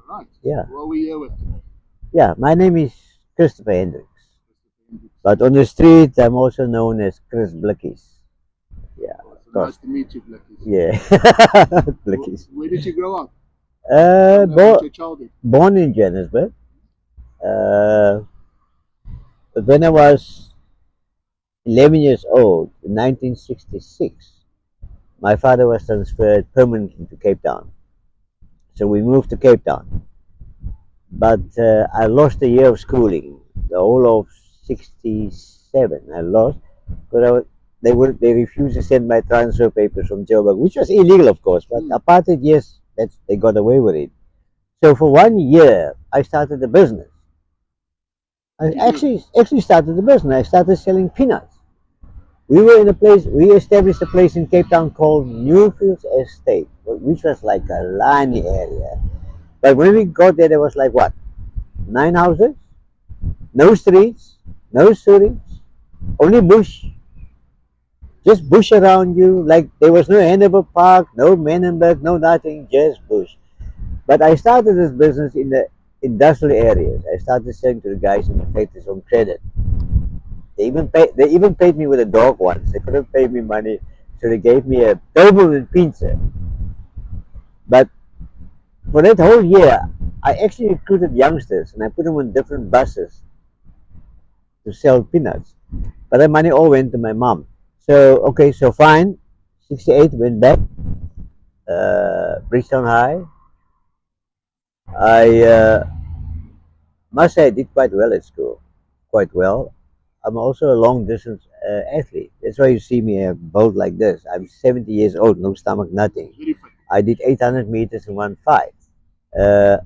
Right. Yeah. What are we here with today? Yeah, my name is Christopher Hendricks. Christopher Hendricks. But on the street, I'm also known as Chris Blikkies. Yeah, of So nice course. to meet you, Blikkies. Yeah, Wh- Blikkies. Where did you grow up? Uh, Tell me about bo- your childhood. Born in Johannesburg. Uh, but when I was 11 years old, in 1966, my father was transferred permanently to Cape Town. So we moved to Cape Town. But I lost a year of schooling, the whole of '67. I lost because they refused to send my transfer papers from Joburg, which was illegal, of course. But Hmm. apartheid, yes, they got away with it. So for 1 year, I started a business. I What did you do? actually started the business. I started selling peanuts. We were in a place. We established a place in Cape Town called Newfields Estate, which was like a Lani area. But when we got there, there was like what, 9 houses, no streets, no streets, only bush. Just bush around you. Like there was no Hanover Park, no Menenberg, no nothing, just bush. But I started this business in the industrial areas. I started selling to the guys in the factories on credit. They even paid me with a dog once. They couldn't pay me money, so they gave me a Doberman pincer. But for that whole year, I actually recruited youngsters and I put them on different buses to sell peanuts. But that money all went to my mom. So okay, so fine. 68 went back. Bridgetown High. I must say I did quite well at school. Quite well. I'm also a long distance athlete. That's why you see me built like this. I'm 70 years old, no stomach, nothing. Very funny. I did 800 meters in 1.5. Uh,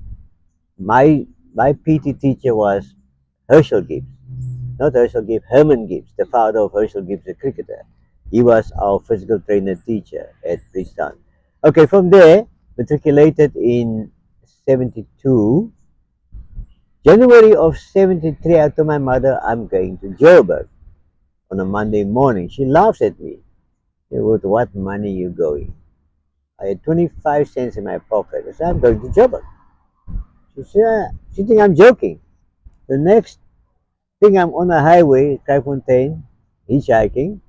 my my PT teacher was Herschel Gibbs. Not Herschel Gibbs, Herman Gibbs, the father of Herschel Gibbs, the cricketer. He was our physical trainer teacher at Bridgetown. Okay, from there, matriculated in 72. January of 73, I told my mother, I'm going to Joburg on a Monday morning. She laughs at me. She said, with what money you going? I had 25 cents in my pocket. I said, I'm going to Joburg. She think I'm joking. The next thing I'm on a highway, Kraaifontein, hitchhiking,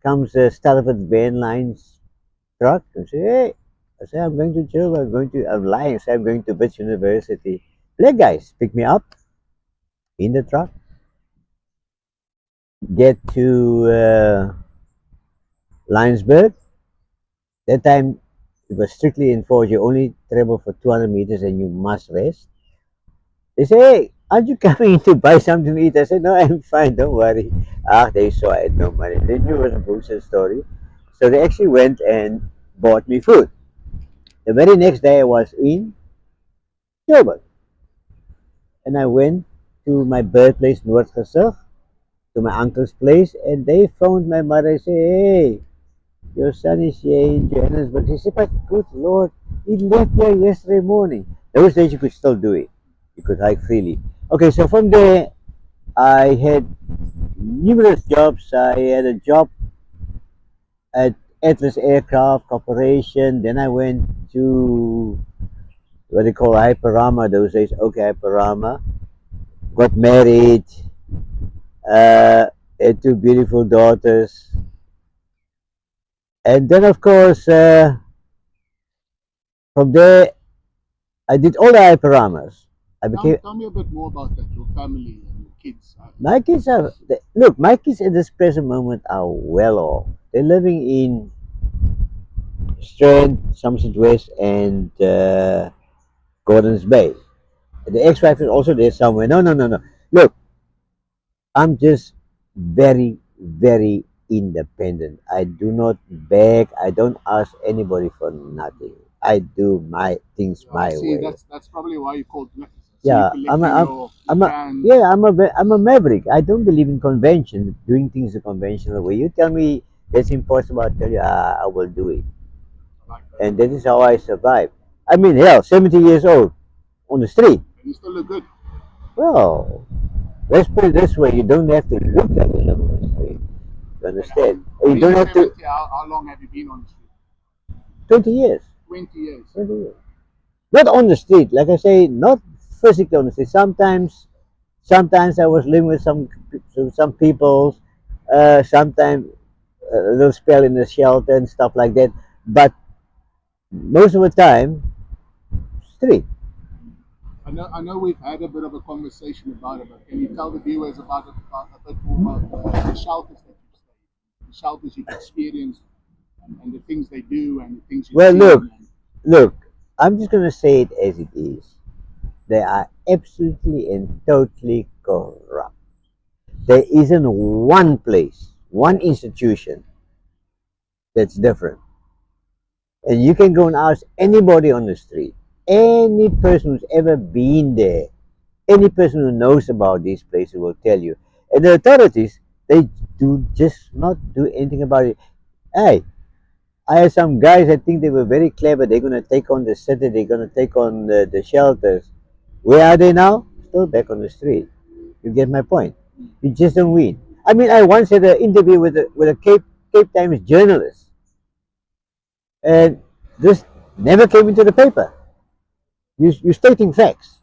comes the Stafford Van Lines truck and say, hey, I say, I'm going to jail. I'm lying. I say, I'm going to Wits University. Black guys pick me up in the truck, get to Linesburg. That time it was strictly enforced. You only travel for 200 meters and you must rest. They say, hey, aren't you coming in to buy something to eat? I said, no, I'm fine. Don't worry. Ah, they saw I had no money. They knew it was a bullshit story. So they actually went and bought me food. The very next day I was in Joburg. And I went to my birthplace, Noordgesig, to my uncle's place, and they phoned my mother and say, hey, your son is here in Johannesburg. She said, but good Lord, he left here yesterday morning. Those days you could still do it. You could hike freely. Okay, so from there, I had numerous jobs. I had a job at Atlas Aircraft Corporation. Then I went to what they call Hyperama those days. Okay, Hyperama. Got married. Had two beautiful daughters. And then, of course, from there, I did all the Hyperamas. I became Tell me a bit more about that, your family and your kids. my kids are look. My kids at this present moment are well off. They're living in Strand, Somerset West, and Gordons Bay. The ex-wife is also there somewhere. No, no, no, no. Look, I'm just very, very independent. I do not beg. I don't ask anybody for nothing. I do my things I my see. way. That's probably why you called Blikkies. I see you Yeah, collecting your I'm a, cans. yeah, I'm a maverick. I don't believe in convention, doing things the conventional way. You tell me that's impossible, I'll tell you, I will do it. Like that. And that is how I survive. I mean, hell, 70 years old on the street. And you still look good. Well, let's put it this way: you don't have to look like you live on the street. You And understand? You don't being have to. 70, how long have you been on the street? 20 years. 20 years. 20 years. Not on the street, like I say, not physically on the street. Sometimes I was living with some people. Sometimes a little spell in the shelter and stuff like that. But most of the time, street. I know we've had a bit of a conversation about it, but can you tell the viewers about a bit more about the shelters that you've stayed, the shelters you've experienced, and the things they do and the things you've Well, look, seen? And look. I'm just gonna say it as it is. They are absolutely and totally corrupt. There isn't one place, one institution that's different. And you can go and ask anybody on the street, any person who's ever been there, any person who knows about these places will tell you. And the authorities, they do just not do anything about it. Hey, I had some guys, I think they were very clever. They're going to take on the city, they're going to take on the shelters. Where are they now? Still back on the street. You get my point. You just don't win. I mean, I once had an interview with a Cape Times journalist, and this never came into the paper. You're stating facts.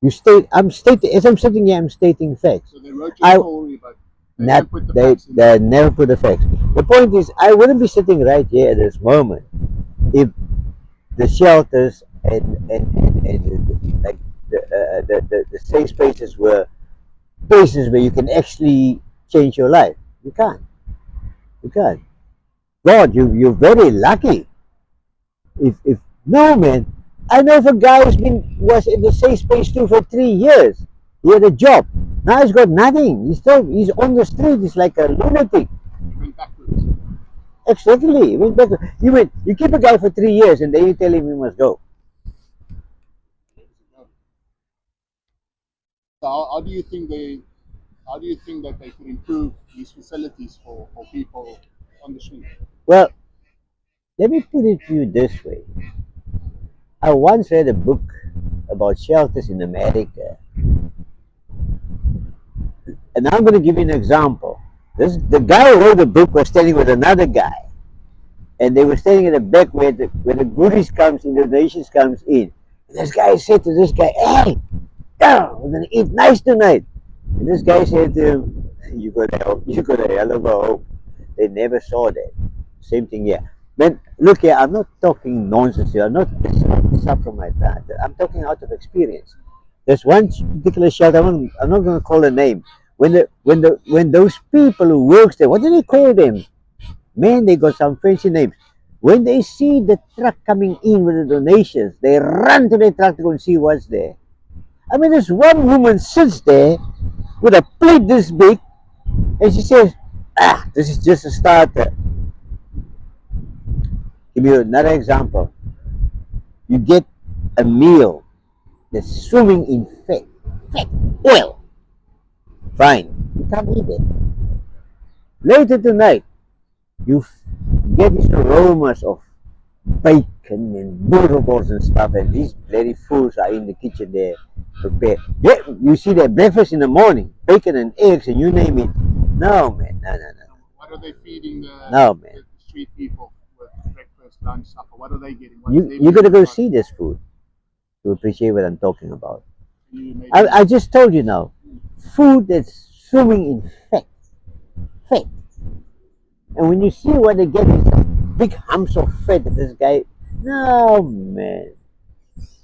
I'm stating, as I'm sitting here, I'm stating facts. so they wrote your I story, but they not don't put the they facts in there. they never put the facts. The point is, I wouldn't be sitting right here at this moment if the shelters and like the safe spaces were places where you can actually change your life. You can't. You can't. God, you're very lucky. If no man, I know of a guy was in the safe space too for 3 years. He had a job. Now he's got nothing. He's on the street. He's like a lunatic. You went backwards. Exactly. You keep a guy for 3 years and then you tell him he must go. So how do you think that they could improve these facilities for people on the street? Well, let me put it to you this way. I once read a book about shelters in America, and I'm going to give you an example. The guy who wrote the book was standing with another guy, and they were standing in the back where the goodies comes in, the donations comes in. And this guy said to this guy, "Hey, we're gonna eat nice tonight." And this guy said to him, you got a hell of a hope." They never saw that. Same thing here. Man, look here, I'm not talking nonsense here. This up from my dad. I'm talking out of experience. There's one particular shelter. I'm not going to call a name. When those people who works there, what do they call them? Man, they got some fancy names. When they see the truck coming in with the donations, they run to the truck to go and see what's there. I mean, this one woman sits there with a plate this big, and she says, this is just a starter." Give you another example. You get a meal that's swimming in fat, oil. Fine, you can't eat it. Later tonight, you get these aromas of bacon and burgers and stuff, and these bloody fools are in the kitchen there prepare. Yeah, you see their breakfast in the morning, bacon and eggs, and you name it. No, man, no. What are they feeding No, man. the street people with breakfast, lunch, supper? What are they getting? What is You their you gotta menu go card? see this food to appreciate what I'm talking about. Can you I, maybe I just told you now, food that's swimming in fat. And when you see what they get, these big humps of fat that this guy, no man,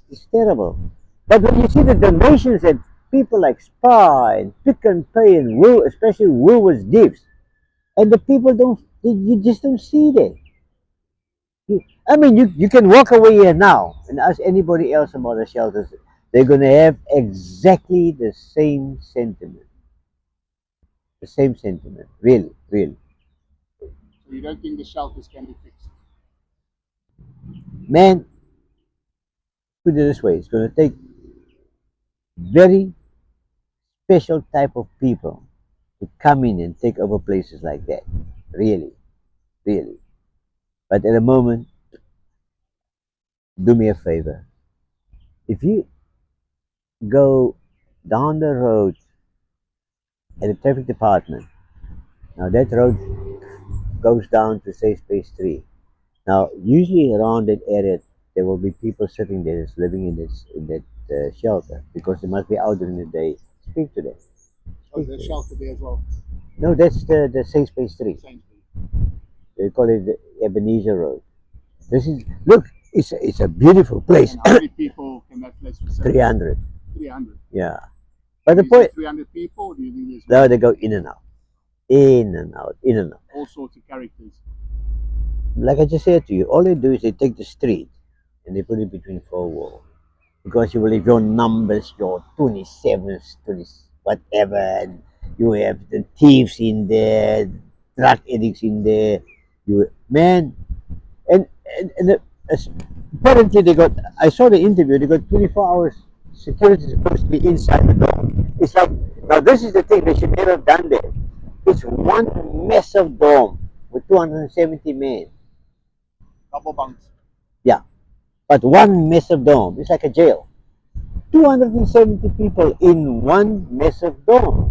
it's terrible. But when you see the donations that people like Spa and Pick and Pay and Will, especially Woolworths gives, and the people you just don't see that. I mean, you can walk away here now and ask anybody else about the shelters. They're going to have exactly the same sentiment. The same sentiment. Really, really. so you don't think the shelters can be fixed? Man, put it this way, it's going to take very special type of people to come in and take over places like that. Really, really. But at the moment, do me a favor. If you go down the road at the traffic department, now that road goes down to say space 3. Now, usually around that area, there will be people sitting there that's living in that shelter because they must be out during the day. Speak to them. Oh, Speak there's to them. shelter there as well. No, that's the safe space three. Sainsbury. They call it the Ebenezer Road. This is look. It's a beautiful place. And how many people can that place facilitate? 300. 300. Yeah. But the Is there point, 300 people? Or do you think there's now more? they go in and out, in and out, in and out. All sorts of characters. Like I just said to you, all they do is they take the street and they put it between four walls. Because you will have your numbers, your 27s, 20, whatever, and you have the thieves in there, drug addicts in there. You man, and and apparently they got. I saw the interview. They got 24 hours security supposed to be inside the dome. It's like now this is the thing they should never have done there. It's one massive dome with 270 men. Double bunks. Yeah, but one massive dome. It's like a jail. 270 people in one massive dome.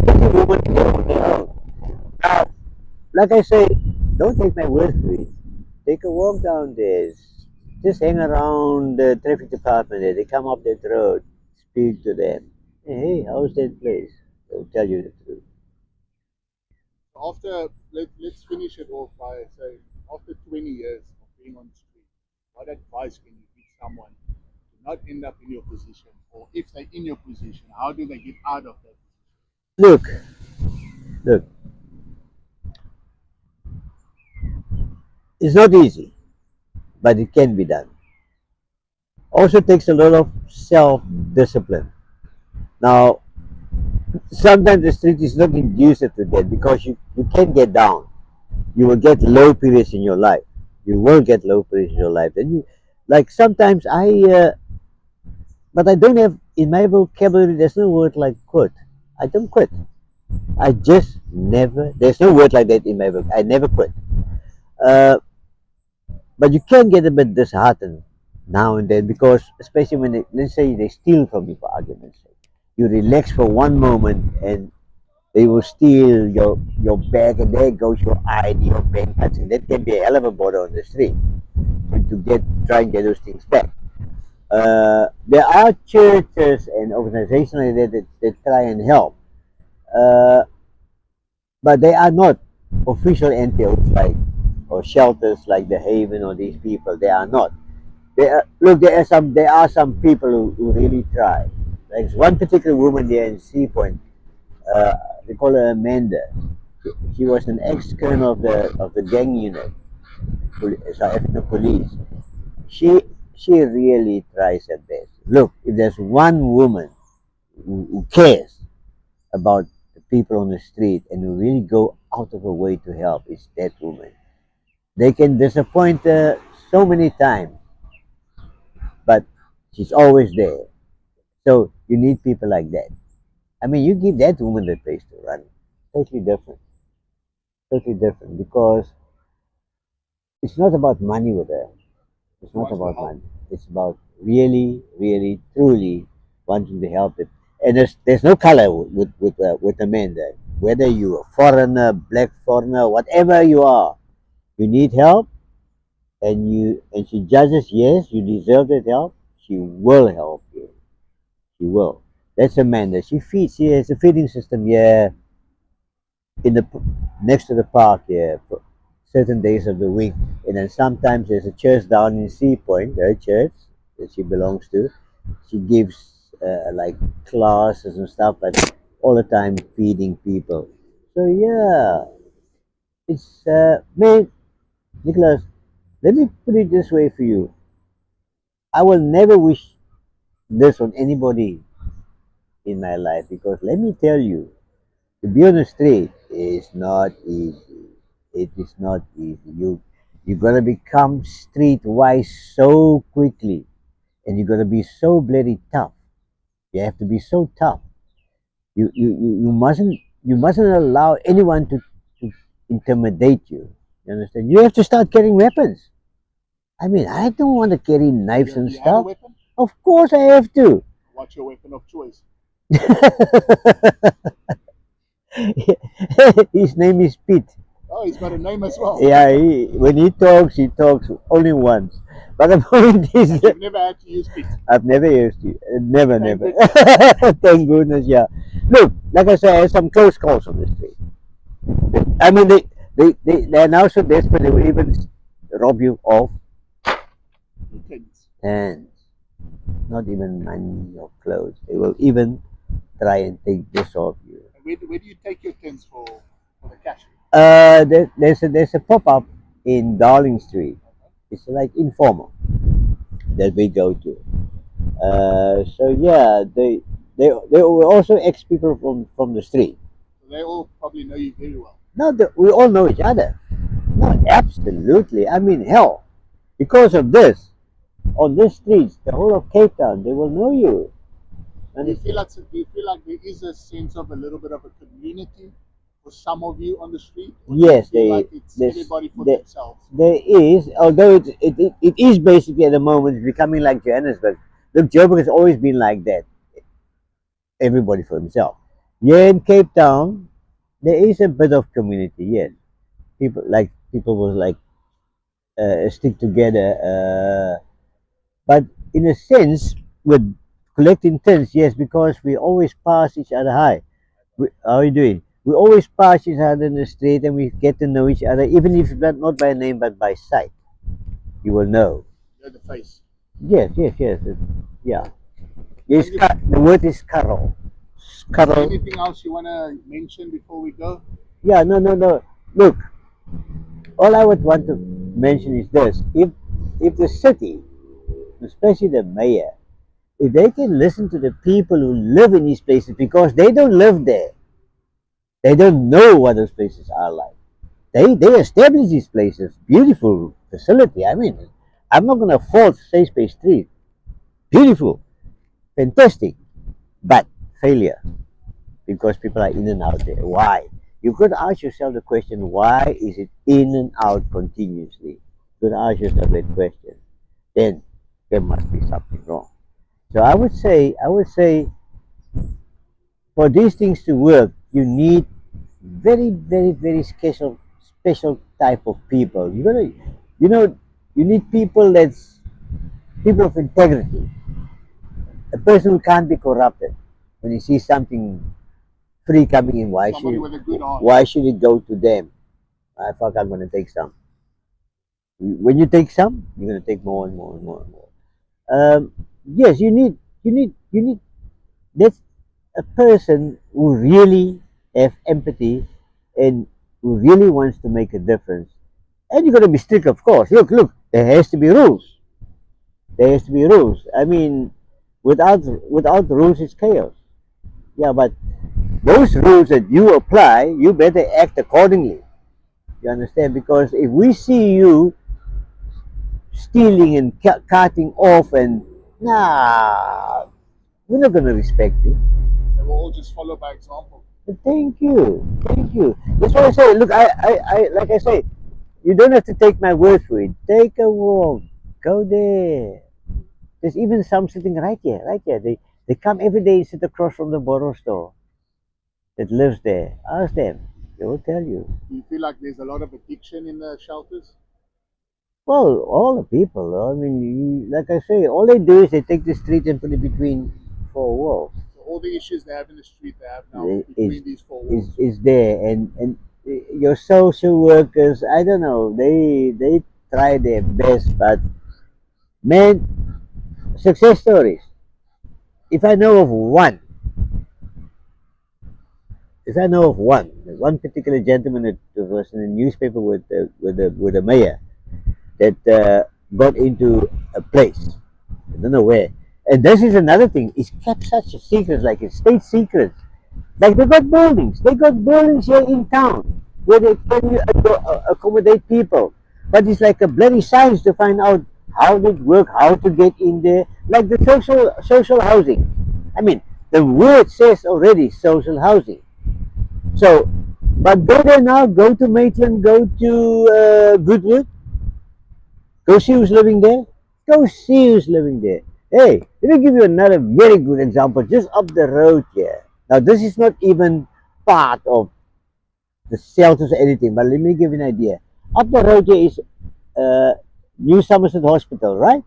Every woman there on their own. Now, like I say, don't take my word for it. Take a walk down there. Just hang around the traffic department there. They come up that road. Speak to them. Hey, how's that place? They'll tell you the truth. After, let's finish it off by saying, after 20 years of being on the street, what advice can you give someone to not end up in your position? Or if they're in your position, how do they get out of that? Look, look, it's not easy, but it can be done. Also takes a lot of self-discipline. Now, sometimes the street is not conducive to that because you can get down. You will get low periods in your life. You will get low periods in your life. And you, like sometimes but I don't have, in my vocabulary, there's no word like quit. I don't quit. I just never, there's no word like that in my book. I never quit. Uh, but you can get a bit disheartened now and then because, especially when they, let's say they steal from you for argument's sake. You relax for one moment and they will steal your bag and there goes your ID, your bank cards, and that can be a hell of a bother on the street to get try and get those things back. There are churches and organizations like that try and help, uh, but they are not official NPOs like or shelters like the Haven or these people. They are not. Look, there are some people who really try. There's one particular woman there in Sea Point. Uh, they call her Amanda. She was an ex-colonel of the gang unit, South African police. She she really tries her best. Look, if there's one woman who cares about the people on the street and who really go out of her way to help, it's that woman. They can disappoint her so many times, but she's always there. So you need people like that. I mean, you give that woman the place to run. Totally different. Totally different because it's not about money with her. It's Who not wants to about help? money. It's about really, really, truly wanting to help it. And there's no color with a man there. Whether you're a foreigner, black foreigner, whatever you are, you need help, and she judges yes, you deserve that help. She will help you. She will. That's a man that she feeds. She has a feeding system. Yeah, in the next to the park. Yeah, for certain days of the week, and then sometimes there's a church down in Sea Point, her church that she belongs to. She gives like classes and stuff, but all the time feeding people. So yeah, it's man, Nicholas. Let me put it this way for you. I will never wish this on anybody in my life because let me tell you, to be on the street is not easy. It is not easy. You're gonna become streetwise so quickly, and you're gonna be so bloody tough. You have to be so tough. You mustn't allow anyone to intimidate you. You understand? You have to start carrying weapons. I mean, I don't want to carry knives and You have a stuff. weapon? Of course, I have to. What's your weapon of choice? His name is Pete. Oh, he's got a name as well. Yeah, when he talks only once. But the point is, But you've never had to use Pete. I've never used it. Never, Thank never. goodness. Thank goodness, yeah. Look, like I said, I had some close calls on the street. I mean, they're now so desperate they will even rob you of Tens. hands, not even money or clothes. They will even try and take this off you. And where do you take your tens for the cash? There's a pop up in Darling Street. It's like informal that we go to. So yeah, they were also ex people from the street. So they all probably know you very well. No, we all know each other. No, absolutely. I mean, hell, because of this, on the streets, the whole of Cape Town, they will know you. Do you feel Understand? like there is a sense of a little bit of a community for some of you on the street, or do you Yes, feel like it's this, everybody for there, themselves? there is, although it is basically at the moment becoming like Johannesburg. Look, Joburg has always been like that. Everybody for himself. Here in Cape Town, there is a bit of community. Yes, people will like stick together. But in a sense, with collecting tins, yes, because we always pass each other. Hi, how are you doing? We always pass each other in the street, and we get to know each other, even if not by name but by sight. You will know. You know the face. Yes, yes, yes. Yeah. Yes, And if, the word is Carol. is there Carol. anything else you want to mention before we go? Yeah, no, no, no. Look, all I would want to mention is this: if the city, especially the mayor, if they can listen to the people who live in these places, because they don't live there, they don't know what those places are like. They establish these places, beautiful facility. I mean, I'm not gonna fault Safe Space Street, beautiful, fantastic, but failure because people are in and out there. Why? You've got to ask yourself the question: why is it in and out continuously? You've got to ask yourself that question. Then there must be something wrong. So I would say, for these things to work, you need very, very, very special type of people. You know, you need people of integrity. A person who can't be corrupted. When he sees something free coming in, Somebody with a good heart. why should it go to them? I fuck, I'm gonna take some. When you take some, you're gonna take more and more and more and more. Yes, you need that's a person who really have empathy and who really wants to make a difference. And you got to be strict, of course. Look, there has to be rules. There has to be rules. I mean, without rules, it's chaos. Yeah, but those rules that you apply, you better act accordingly. You understand? Because if we see you stealing and cutting off, and nah, we're not gonna respect you. They will all just follow by example. Thank you, thank you. That's what I say. Look, like I say, you don't have to take my word for it. Take a walk, go there. There's even some sitting right here, right here. They come every day and sit across from the bottle store that lives there. Ask them, they will tell you. Do you feel like there's a lot of addiction in the shelters? Well, all the people. I mean, like I say, all they do is they take the street and put it between four walls. So all the issues they have in the street, they have now Is between these four walls. is there, and your social workers, I don't know, they try their best, but man, success stories. If I know of one, if I know of one particular gentleman that was in the newspaper with the mayor that got into a place, I don't know where. And this is another thing. It's kept such a secret, like it's state secret. Like they got buildings. They got buildings here in town where they can accommodate people. But it's like a bloody science to find out how it work, how to get in there. Like the social housing. I mean, the word says already social housing. So, but go there now. Go to Maitland. Go to Goodwood. Go see who's living there. Go see who's living there. Hey, let me give you another very good example just up the road here. Now, this is not even part of the shelters or anything, but let me give you an idea. Up the road here is uh, New Somerset Hospital, right?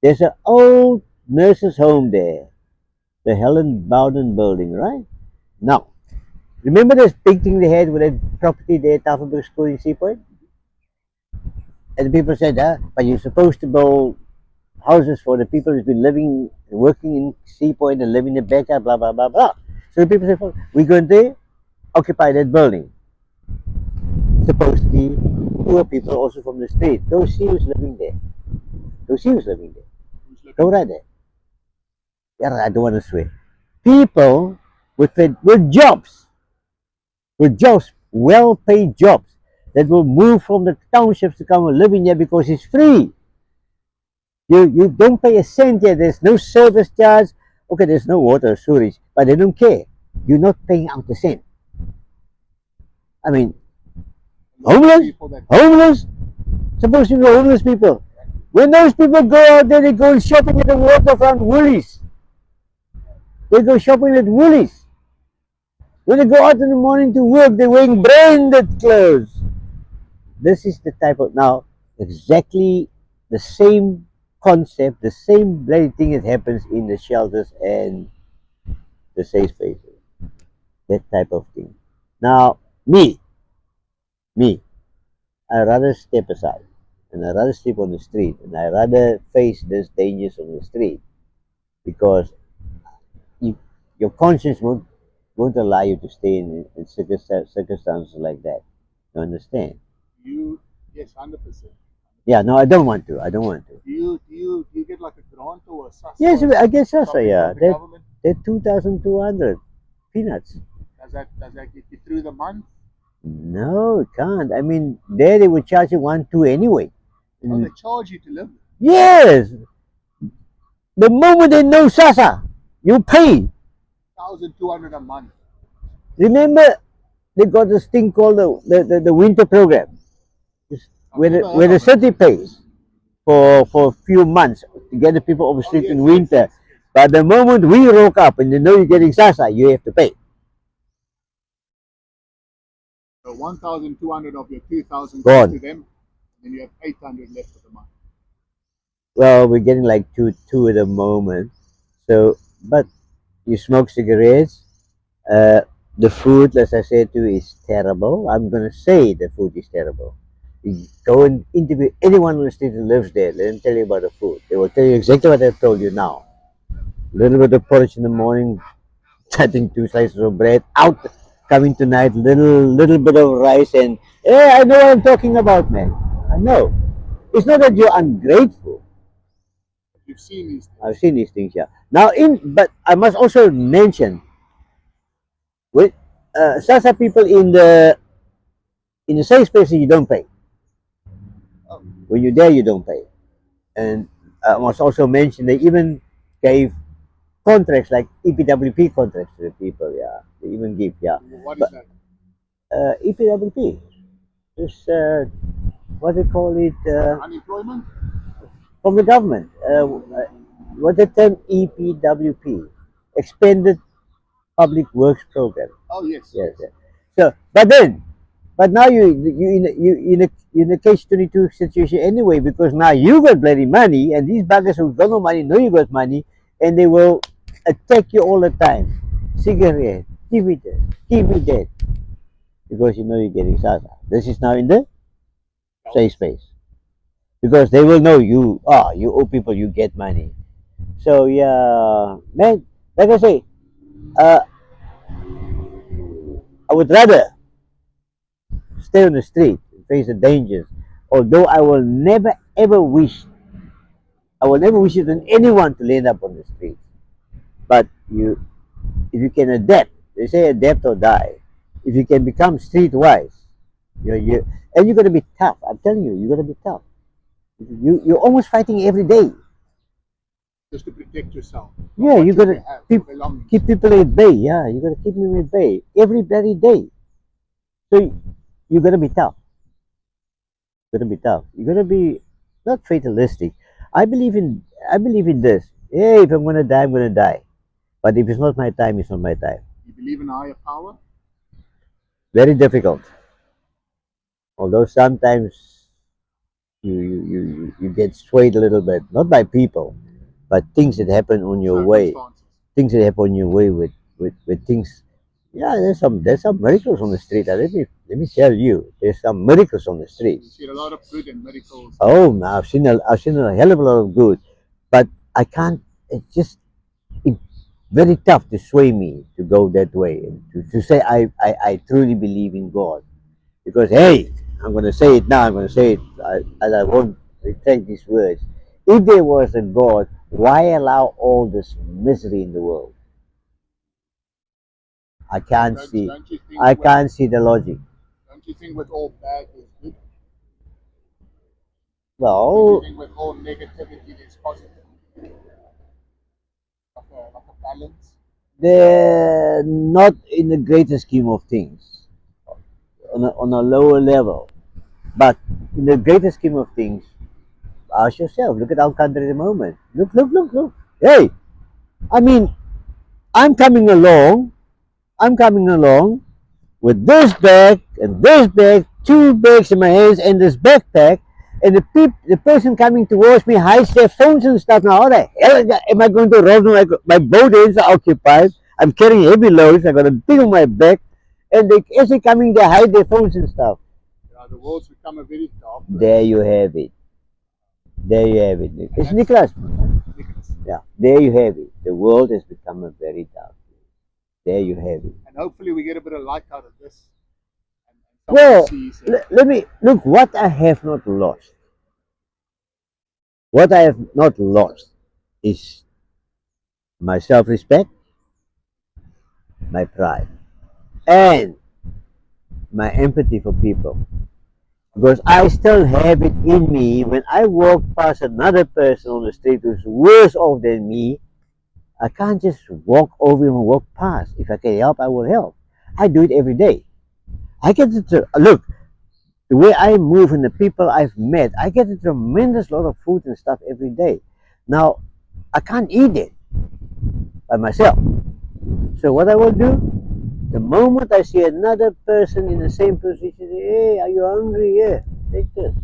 There's an old nurses' home there, the Helen Bowden building, right? Now, remember this big thing they had with that property there, Tafelberg School in Seapoint? And the people said, but you're supposed to build houses for the people who've been living, working in Seapoint and living in the backyard, blah, blah, blah, blah. So the people said, well, we're going to occupy that building. Supposed to be poor people also from the street. Those she was living there. Those she was living there. Who's Go looking? right there. Yeah, I don't want to swear. People with jobs, well-paid jobs, that will move from the townships to come and live in here because it's free. You don't pay a cent here. There's no service charge. Okay, there's no water or sewage, but they don't care. You're not paying out a cent. I mean, A lot of homeless, people that homeless, supposed to be homeless people. When those people go out there, they go shopping at the waterfront, Woolies. They go shopping at Woolies. When they go out in the morning to work, they're wearing branded clothes. This is the type of now exactly the same concept, the same bloody thing that happens in the shelters and the safe spaces. That type of thing. Now, me, I rather step aside and I rather sleep on the street and I rather face these dangers on the street because you, your conscience won't allow you to stay in circumstances like that. You understand? you, yes, 100%. Yeah, no, I don't want to. I don't want to. Do you get like a grant or a SASA Yes, or I guess so. something Yeah, from the government? they're 2,200 peanuts. Does that get you through the month? No, it can't. I mean, there they would charge you 1, 2 anyway. Oh, they Mm, charge you to live. yes, the moment they know Sasa, you pay. 1,200 a month. Remember, they got this thing called the winter program, I've never heard where the of it. city pays for a few months to get the people off the Oh street yes, in yes, winter. yes, yes. But the moment we rock up and you know you're getting Sasa, you have to pay. So 1,200 of your 2,000 goes to Gone. them, and then you have 800 left for the month. Well, we're getting like two at the moment. So, but you smoke cigarettes. Uh, the food, as I said to you, is terrible. I'm gonna say the food is terrible. You go and interview anyone on the street who lives there. Let them tell you about the food. They will tell you exactly what I've told you now. A little bit of porridge in the morning, cutting 2 slices of bread. Out coming tonight, little bit of rice, and I know what I'm talking about, man. I know. It's not that you're ungrateful. You've seen these I've things. seen these things, yeah. Now, but I must also mention with Sasa people in the safe spaces, you don't pay. Oh, When you're there, you don't pay. And I must also mention they even gave contracts like EPWP contracts to the people. Yeah, they even give. Yeah, what is but that? EPWP is what they call it Unemployment? from the government. What the term EPWP, Expanded Public Works Program. Oh yes, Yes, yes. yes. So, but now you in a catch-22 situation anyway because now you got bloody money and these buggers who got no money know you got money and they will attack you all the time. Cigarette, give me that, give me that, because you know you're getting Sasa. This is now in the safe space because they will know you. You owe people, you get money. So yeah, man. Like I say, uh, I would rather stay on the street and face the dangers. Although I will never wish it on anyone to land up on the street. But if you can adapt, they say adapt or die. If you can become streetwise, and you're gonna be tough. I'm telling you, you're gonna be tough. You're almost fighting every day. Just to protect yourself from Yeah, what you you gotta have, your keep belongings. keep people at bay. Yeah, you gotta keep them at bay every bloody day. So you gotta be tough. Gonna be tough. You're gonna be not fatalistic. I believe in this. Hey, if I'm gonna die, I'm gonna die. But if it's not my time, it's not my time. You believe in a higher power? Very difficult. Although sometimes you get swayed a little bit, not by people, but things that happen on your way. Circumstances. Things that happen on your way with things. Yeah, there's some miracles on the street. Let me tell you, there's some miracles on the street. You see a lot of good and miracles. Oh, man, I've seen a hell of a lot of good, but I can't. It's very tough to sway me to go that way and to say I truly believe in God. Because, hey, I'm going to say it now, I'm going to say it, and I won't retract these words. If there was a God, why allow all this misery in the world? I can't Don't, see. don't you think I with can't see the logic. don't you think with all bad there's good? Don't you Well, think with all negativity there's positive? Like a balance? they're not in the greater scheme of things, on a lower level. But in the greater scheme of things, ask yourself, look at our country at the moment. Look, look, look, look. Hey, I mean, I'm coming along, I'm coming along with this bag and this bag, two bags in my hands and this backpack, and the person coming towards me hides their phones and stuff. Now, how the hell am I going to roll? My both ends are occupied. I'm carrying heavy loads. I got a thing on my back, and as they coming, they hide their phones and stuff. The world's become a very dark There place. you have it. There you have it. And It's that's Nicholas. Nicholas. Yeah, there you have it. The world has become a very dark place. There you have it. And hopefully we get a bit of light out of this. And someone Well, sees let me look what I have not lost. What I have not lost is my self respect, my pride, and my empathy for people. Because I still have it in me when I walk past another person on the street who's worse off than me, I can't just walk over him and walk past. If I can help, I will help. I do it every day. I get to look the way I move and the people I've met. I get a tremendous lot of food and stuff every day. Now I can't eat it by myself. So what I will do, the moment I see another person in the same position, hey, are you hungry? Yeah, take this.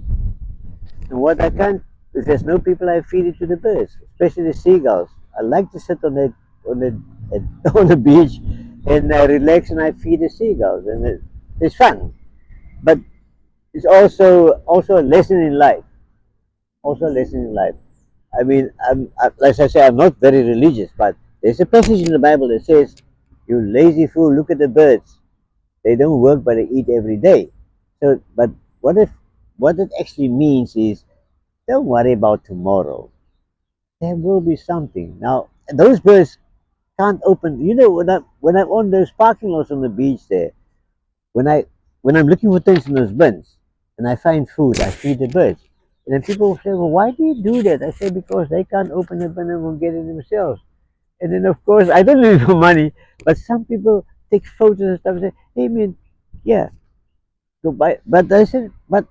And what I can, if there's no people, I feed it to the birds, especially the seagulls. I like to sit on the on the beach and relax, and I feed the seagulls, and it's fun. But it's also a lesson in life. Also a lesson in life. I mean, as I say, I'm not very religious, but there's a passage in the Bible that says, "You lazy fool, look at the birds. They don't work, but they eat every day." So, but what if what it actually means is, don't worry about tomorrow. There will be something. Now, those birds can't open. When I'm on those parking lots on the beach there, when I when I'm looking for things in those bins and I find food, I feed the birds. And then people say, "Well, why do you do that?" I say, "Because they can't open the bin and will get it themselves." And then, of course, I don't need for money, but some people take photos and stuff and say, "Hey, man, yeah, go buy." But I said, "But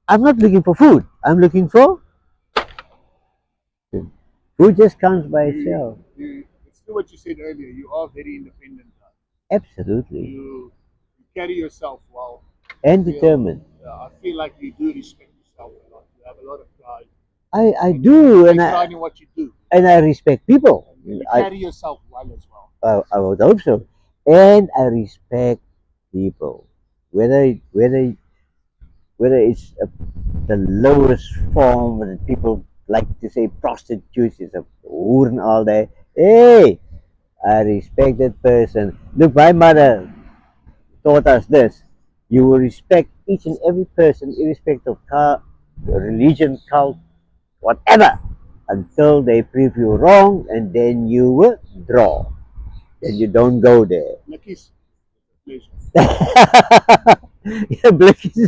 I'm not looking for food. I'm looking for food. Food just comes by itself." it's still what you said earlier. You are very independent. Absolutely. You carry yourself well. And Feel, determined. I feel like you do respect yourself a lot. You have a lot of pride. I And you do, take pride in what you do. and I respect people. And you I carry yourself well as well. I would hope so, and I respect people, whether it's the lowest form that people like to say prostitutes is a whore and all that. Hey, I respect that person. Look, my mother taught us this: you will respect each and every person, irrespective of religion, cult, whatever, until they prove you wrong, and then you withdraw. Then you don't go there. Blikkies, pleasure. Yeah, Blikkies.